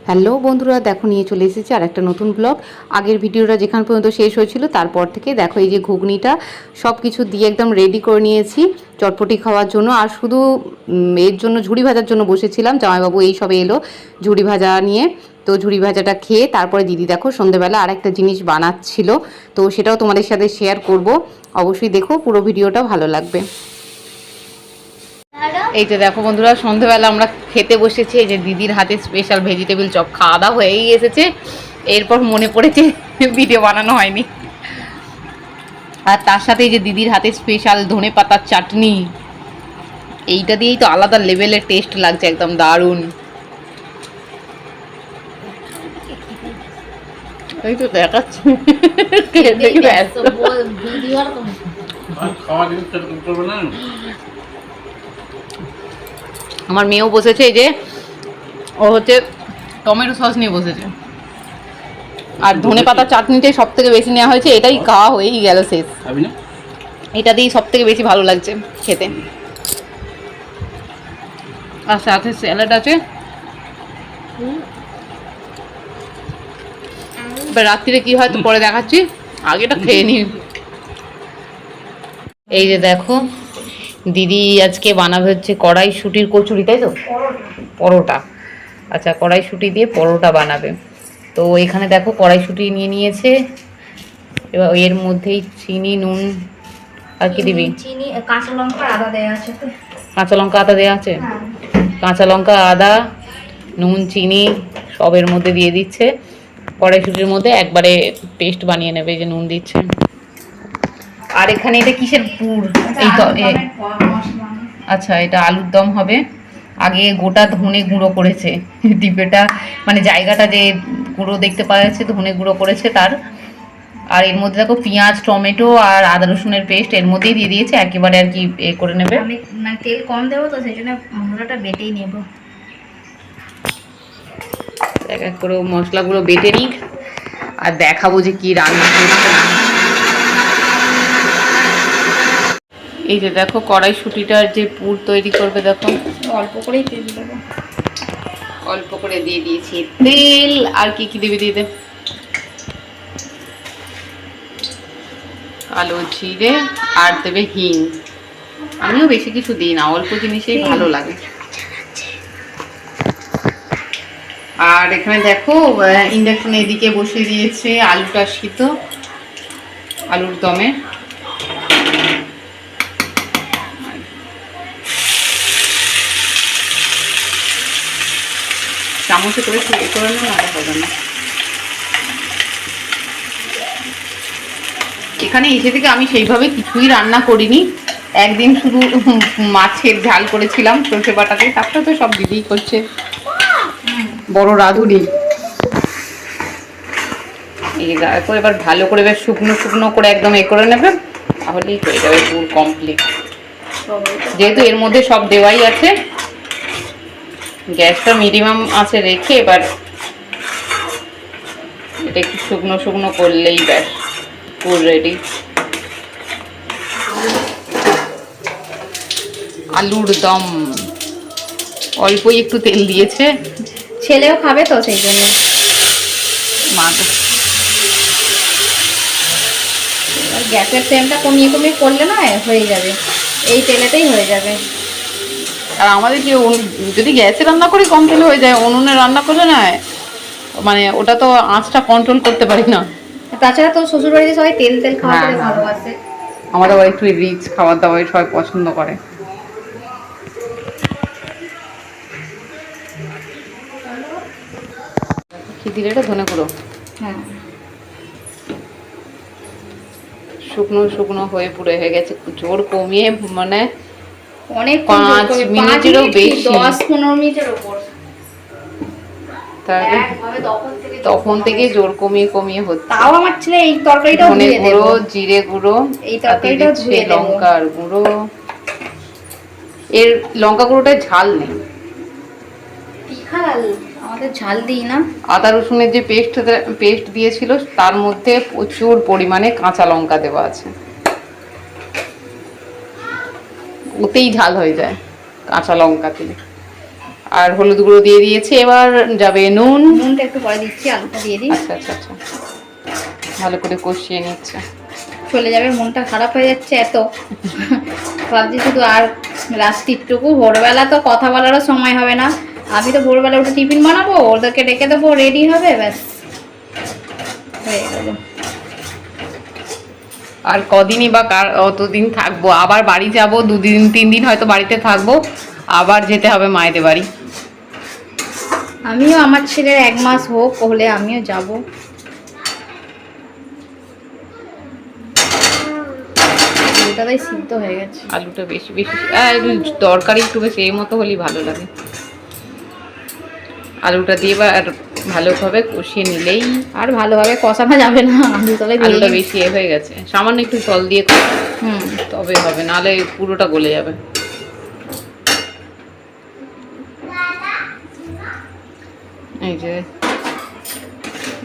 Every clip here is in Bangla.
হ্যালো বন্ধুরা, দেখো নিয়ে চলে এসেছি আর একটা নতুন ব্লগ। আগের ভিডিওটা যেখান পর্যন্ত শেষ হয়েছিল তারপর থেকে দেখো এই যে ঘুগনিটা সব কিছু দিয়ে একদম রেডি করে নিয়েছি চটপটি খাওয়ার জন্য। আর শুধু এর জন্য ঝুড়ি ভাজার জন্য বসেছিলাম, জামাইবাবু এই সবে এলো ঝুড়ি ভাজা নিয়ে। তো ঝুড়ি ভাজাটা খেয়ে তারপরে দিদি দেখো সন্ধেবেলা আর একটা জিনিস বানাচ্ছিল, তো সেটাও তোমাদের সাথে শেয়ার করব। অবশ্যই দেখো, পুরো ভিডিওটা ভালো লাগবে। এই তো দেখো বন্ধুরা, সন্ধ্যেবেলা আমরা খেতে বসেছি। এই যে দিদির হাতে স্পেশাল ভেজিটেবল চপ, খাওয়া দাওয়া হয়েই এসেছে। এরপর মনে পড়েছে ভিডিও বানানো হয়নি। আর তার সাথে এই যে দিদির হাতে স্পেশাল ধনে পাতার চাটনি, এইটা দিয়েই তো আলাদা লেভেলের টেস্ট লাগছে, একদম দারুণ। এই তো দেখাচ্ছি আমার মেয়েও বসেছে, এই যে ও হচ্ছে টমেটো সস নিয়ে বসেছে। আর ধনে পাতা চাটনিটাই সব থেকে বেশি নেওয়া হয়েছে, এটাই খাওয়া হয়েই গেল শেষ। এটা দিয়েই সব থেকে বেশি ভালো লাগছে খেতে। আর সাথে স্যালাড আছে। এবার রাত্রিরে কি হয় তো পরে দেখাচ্ছি, আগেটা খেয়ে নি। এই যে দেখো দিদি আজকে বানাবে হচ্ছে কড়াইশুঁটির কচুরি, তাই তো? পরোটা। আচ্ছা, কড়াইশুঁটি দিয়ে পরোটা বানাবে। তো এখানে দেখো কড়াইশুঁটি নিয়ে নিয়েছে। এবার এর মধ্যেই চিনি, নুন আর কি দিবি? চিনি, কাঁচা লঙ্কা, আদা দেয়া আছে। কাঁচা লঙ্কা আদা দেওয়া আছে। কাঁচা লঙ্কা, আদা, নুন, চিনি সব এর মধ্যে দিয়ে দিচ্ছে। কড়াইশুঁটির মধ্যে একবারে পেস্ট বানিয়ে নেবে, যে নুন দিচ্ছে। আর এখানে এটা কিসের পুর? এই তো আচ্ছা, এটা আলুর দম হবে। আগে গোটা ধনে গুঁড়ো করেছে ডিবেটা, মানে জায়গাটা যে গুঁড়ো দেখতে পাওয়া যাচ্ছে, ধনে গুঁড়ো করেছে তার। আর এর মধ্যে দেখো পেঁয়াজ, টমেটো আর আদা রসুনের পেস্ট এর মধ্যেই দিয়ে দিয়েছে, একেবারে আর কি এ করে নেবে। আমি মানে তেল কম দেবো তো সেই জন্য মশলাটা বেটেই নেব। এক এক করে মশলাগুলো বেটে নিক আর দেখাবো যে কি রান্না করছে। এই যে দেখো কড়াইশুঁটিটার যে পুর তৈরি করবে, দেখো অল্প করেই তেল দেবো। অল্প করে দিয়ে দিয়েছি তেল। আর কি কি দিবি? দিয়ে দে কালো জিরে আর দেবে হিং। আমিও বেশি কিছু দিই না, অল্প জিনিসেই ভালো লাগে। আর এখানে দেখো ইন্ডাকশন এদিকে বসিয়ে দিয়েছে আলুটা সিদ্ধ, আলুর দমে। চামচে করে করে নেবো, আর হবে না। এখানে এসে থেকে আমি সেইভাবে কিছুই রান্না করিনি। একদিন শুধু মাছের ঝাল করেছিলাম সর্ষে বাটাতে, তারপরে তো সব দিদিই করছে, বড় রাঁধুনি। এই দেখো এবার ভালো করে বেশ শুকনো শুকনো করে একদম এ করে নেবে, তাহলেই হয়ে যাবে পুরো কমপ্লিট। যেহেতু এর মধ্যে সব দেওয়াই আছে, গ্যাসটা মিনিমাম আছে রেখে এবার এটা একটু শুকনো শুকনো করলেই ব্যাস পুরো রেডি। আলুর দম অল্পই একটু তেল দিয়েছে, ছেলেও খাবে তো সেই জন্য। মা গ্যাসের ফ্লেমটা কমিয়ে কমিয়ে করলে না হয়ে যাবে, এই তেলেতেই হয়ে যাবে। আর আমাদের যে যদি গ্যাসে রান্না করি কম তেলে হয়ে যায়, উনুনে রান্না করলে না মানে ওটা তো আঁচটা কন্ট্রোল করতে পারি না। তাছাড়া তো শ্বশুর বাড়িতে সবাই তেল তেল খাওয়া ভালোবাসে। আমাদের আবার একটু রিচ খাবার দাবার সবাই পছন্দ করে। কি দিলে এটা? ধনে গুঁড়ো। হ্যাঁ, শুকনো শুকনো হয়ে পুরো হয়ে গেছে, জোর কমিয়ে মানে অনেক 5 মিনিটেরও বেশি, 10-15 মিনিটের উপর। তখন থেকে জোর কমিয়ে কমিয়ে হচ্ছে। তাও আমার ছেলে এই তরকারিটা ধনে গুঁড়ো, জিরে গুঁড়ো, এই তরকারিটা ধুয়ে দেব, লঙ্কার গুঁড়ো। এর লঙ্কা গুঁড়োটায় ঝাল নেই, আমাদের ঝাল দিই না। আদা রসুনের যে পেস্ট দিয়েছিল তার মধ্যে প্রচুর পরিমাণে কাঁচা লঙ্কা দেওয়া আছে, ওতেই ঝাল হয়ে যায় কাঁচা লঙ্কা দিয়ে। আর হলুদ গুঁড়ো দিয়ে দিয়েছি, এবার যাবে নুন। নুনটা একটু পরে দিচ্ছি, আলুটা দিয়ে দিই। আচ্ছা আচ্ছা আচ্ছা, ভালো করে কষিয়ে নিচ্ছে। চলে যাবে, মনটা খারাপ হয়ে যাচ্ছে এত। ভাবছি শুধু আর রাত্রিটুকু, ভোরবেলা তো কথা বলারও সময় হবে না। আমি তো ভোরবেলা উঠে টিফিন বানাবো, ওদেরকে ডেকে দেবো, রেডি হবে, ব্যাস হয়ে গেল। আর কদিনই বা অতদিন থাকবো, আবার বাড়ি যাব 2-3 দিন হয়তো বাড়িতে থাকবো, আবার যেতে হবে মায়েদের বাড়ি। আমিও, আমার ছেলের 1 মাস হোক হলে আমিও যাব। আলুটাই সিদ্ধ হয়ে গেছে। আলুটা বেশি বেশি তরকারি একটু বেশি এই মতো হলেই ভালো লাগে। আলুটা দিয়ে আর ভালোভাবে কষিয়ে নিলেই, আর ভালোভাবে কষানো যাবে না, আলুটা বেশি হয়ে গেছে, সামান্য একটু জল দিয়ে তবে হবে, নাহলে পুরোটা গলে যাবে। এই যে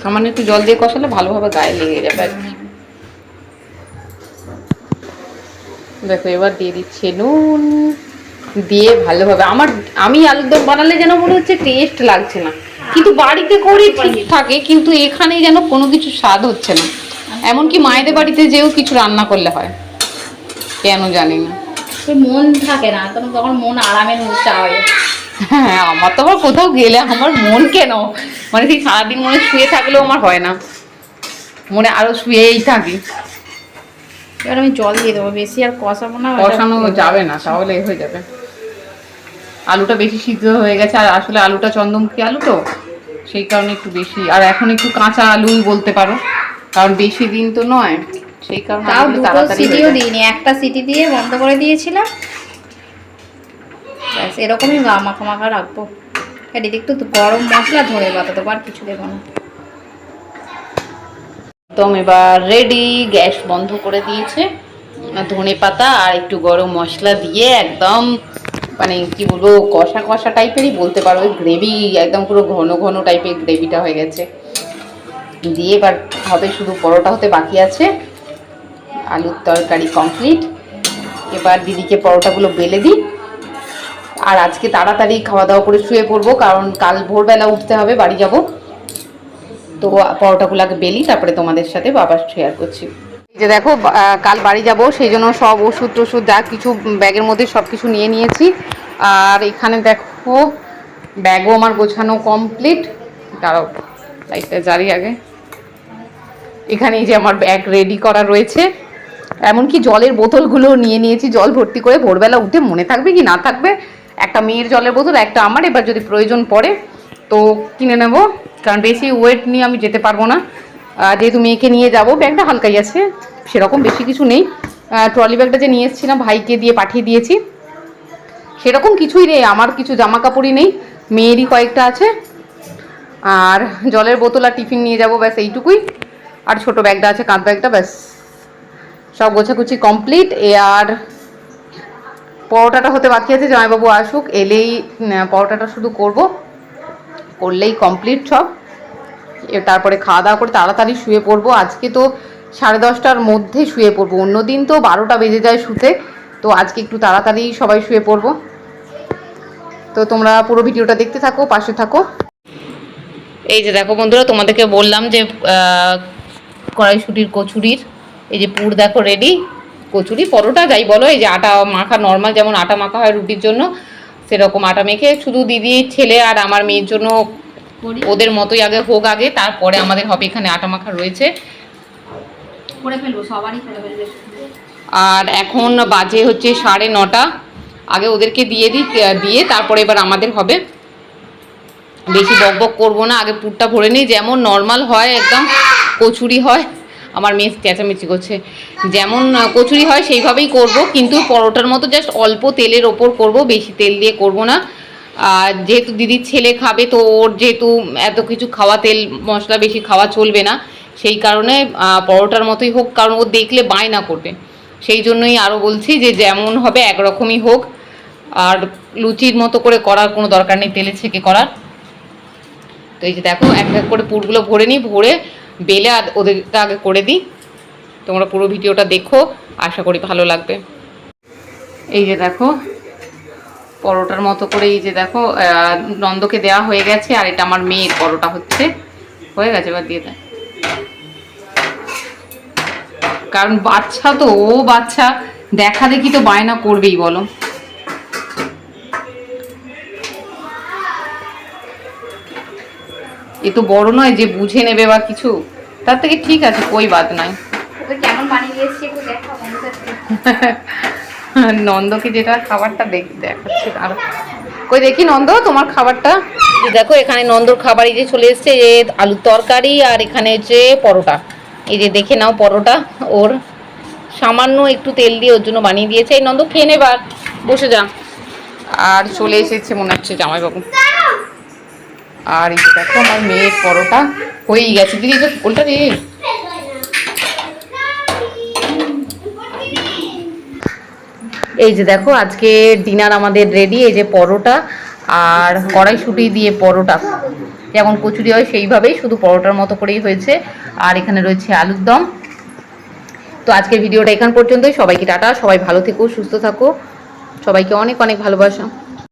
সামান্য একটু জল দিয়ে কষালে ভালোভাবে গায়ে লেগে যাবে আর কি। দেখো এবার দিয়ে দিচ্ছে নুন, দিয়ে ভালোভাবে আমি আলুর দম বানালে যেন মনে হচ্ছে টেস্ট লাগছে না, কিন্তু বাড়িতে করি ঠিক থাকে, কিন্তু এখানে যেন কোনো কিছু স্বাদ হচ্ছে না। এমনকি মায়েদের বাড়িতে যেও কিছু রান্না করলে হয়, কেন জানি না, মন থাকে না তখন মন আরামের মুহূর্তে হয়। হ্যাঁ, আমার তো আবার কোথাও গেলে আমার মন কেন, মানে সেই সারাদিন মনে শুয়ে থাকলেও আমার হয় না, মনে আরো শুয়েই থাকি। এবার আমি জল দিয়ে দেবো, বেশি আর কষাবো না, কষানো যাবে না, তাহলে হয়ে যাবে। আলুটা বেশি সিদ্ধ হয়ে গেছে, আর আসলে আলুটা চন্দ্রমুখী আলু তো, সেই কারণে একটু বেশি, আর এখন একটু কাঁচা আলুই বলতে পারো, কারণ বেশি দিন তো নয়, সেই কারণে তাও 2টো সিটিও দিইনি, একটা সিটি দিয়ে বন্ধ করে দিয়েছিলাম, ব্যাস এরকমই মাখা মাখা রাখবো। এদিকে একটু গরম মশলা, ধরে পাতা দেবো, আর কিছু দেবো না। একদম এবার রেডি, গ্যাস বন্ধ করে দিয়েছে, ধনে পাতা আর একটু গরম মশলা দিয়ে একদম, মানে কি বলবো, কষা কষা টাইপেরই বলতে পারো, গ্রেভি একদম পুরো ঘন ঘন টাইপের গ্রেভিটা হয়ে গেছে। দিয়ে এবার হবে শুধু পরোটা হতে বাকি আছে, আলুর তরকারি কমপ্লিট। এবার দিদিকে পরোটাগুলো বেলে দিই, আর আজকে তাড়াতাড়ি খাওয়া দাওয়া করে শুয়ে পড়বো, কারণ কাল ভোরবেলা উঠতে হবে, বাড়ি যাব। তো পরোটাগুলো আগে বেলি, তারপরে তোমাদের সাথে আবার শেয়ার করছি। এই যে দেখো, কাল বাড়ি যাব, সেই জন্য সব ওষুধ টষুধ যা কিছু ব্যাগের মধ্যে সব কিছু নিয়ে নিয়েছি। আর এখানে দেখো ব্যাগও আমার গোছানো কমপ্লিট। দাঁড়াও, লাইটটা জ্বালিয়ে আগে। এখানে এই যে আমার ব্যাগ রেডি করা রয়েছে, এমনকি জলের বোতলগুলো নিয়ে নিয়েছি, জল ভর্তি করে, ভোরবেলা উঠে মনে থাকবে কি না থাকবে, একটা মেয়ের জলের বোতল, একটা আমার, এবার যদি প্রয়োজন পড়ে তো কিনে নেব, কারণ বেশি ওয়েট নিয়ে আমি যেতে পারবো না, যেহেতু মেয়েকে নিয়ে যাব। ব্যাগটা হালকাই আছে, সেরকম বেশি কিছু নেই। ট্রলি ব্যাগটা যে নিয়ে এসেছিলাম, ভাইকে দিয়ে পাঠিয়ে দিয়েছি, সেরকম কিছুই নেই, আমার কিছু জামা কাপড়ই নেই, মেয়েরই কয়েকটা আছে, আর জলের বোতল আর টিফিন নিয়ে যাব, ব্যাস এইটুকুই। আর ছোট ব্যাগটা আছে, কাঁধ ব্যাগটা, ব্যাস সব গোছাগুছি কমপ্লিট। আর পরোটাটা হতে বাকি আছে, জামাইবাবু আসুক, এলেই পরোটাটা শুধু করলেই কমপ্লিট সব। তারপরে খাওয়া দাওয়া করে তাড়াতাড়ি শুয়ে পড়বো। আজকে তো 10:30টার মধ্যে শুয়ে পড়বো, অন্যদিন তো 12টা বেজে যায় শুতে, তো আজকে একটু তাড়াতাড়ি সবাই শুয়ে পড়বো। তো তোমরা পুরো ভিডিওটা দেখতে থাকো, পাশে থাকো। এই যে দেখো বন্ধুরা, তোমাদেরকে বললাম যে কড়াইশুঁটির কচুরির এই যে পুর দেখো রেডি, কচুরি পরোটা যাই বলো, এই যে আটা মাখা, নর্মাল যেমন আটা মাখা হয় রুটির জন্য, সেরকম আটা মেখে শুধু দিদি, ছেলে আর আমার মেয়ের জন্য ওদের মতোই আগে হোক, আগে তারপরে আমাদের হবে। এখানে আটা মাখা রয়েছে, করে ফেলবো, সবারই করে ফেলবে। আর এখন বাজে হচ্ছে 9:30, আগে ওদেরকে দিয়ে দিই, দিয়ে তারপরে এবার আমাদের হবে। বেশি বক বক করবো না, আগে পুরটা ভরে নিই, যেমন নর্মাল হয় একদম কচুরি হয়। আমার মেয়ে চেঁচামেচি করছে, যেমন কচুরি হয় সেইভাবেই করব, কিন্তু পরোটার মতো জাস্ট অল্প তেলের ওপর করব, বেশি তেল দিয়ে করব না। আর যেহেতু দিদির ছেলে খাবে, তো ওর যেহেতু এত কিছু খাওয়া, তেল মশলা বেশি খাওয়া চলবে না, সেই কারণে পরোটার মতোই হোক, কারণ ও দেখলে বায়না করবে, সেই জন্যই আরও বলছি যে যেমন হবে একরকমই হোক। আর লুচির মতো করে করার কোনো দরকার নেই, তেলে ছেঁকে করার। তো এই যে দেখো, এক এক করে পুরগুলো ভরে নিই, ভরে বেলে আর ওদেরটা আগে করে দিই। তোমরা পুরো ভিডিওটা দেখো, আশা করি ভালো লাগবে। এই যে দেখো পরোটার মতো করে এই যে দেখো নন্দকে দেওয়া হয়ে গেছে, আর এটা আমার মেয়ের পরোটা হচ্ছে, হয়ে গেছে, এবার দিয়ে দেয়। কারণ বাচ্চা তো, ও বাচ্চা দেখা দেখি তো বায়না করবেই বলো। এ তো বড় নয় যে বুঝে নেবে বা কিছু, তার থেকে ঠিক আছে, কই বাদ নাই। কেমন বানিয়ে দিয়েছি একটু দেখো বন্ধুদেরকে। নন্দকে যেটা খাবারটা দেখাচ্ছে, আর কই দেখি নন্দ তোমার খাবারটা। দেখো এখানে নন্দর খাবার এই যে চলে এসছে, যে আলুর তরকারি, আর এখানে যে পরোটা, এই যে দেখে নাও পরোটা, ওর সামান্য একটু তেল দিয়ে ওর জন্য বানিয়ে দিয়েছে। এই নন্দ খেয়ে নেবার, বসে যা। আর চলে এসেছে মনে হচ্ছে জামাইবাবু। আর এই যে দেখো আমার মেয়ের পরোটা হয়েই গেছে। দিদি এটা ওলটা রে। এই যে দেখো আজকে ডিনার আমাদের রেডি। এই যে পরোটা আর কড়াইশুঁটি দিয়ে পরোটা, যেমন কচুরি হয় সেইভাবেই, শুধু পরোটার মতো করেই হয়েছে। আর এখানে রয়েছে আলুর দম। তো আজকের ভিডিওটা এখান পর্যন্তই। সবাইকে টাটা, সবাই ভালো থেকো, সুস্থ থাকো, সবাইকে অনেক অনেক ভালোবাসা।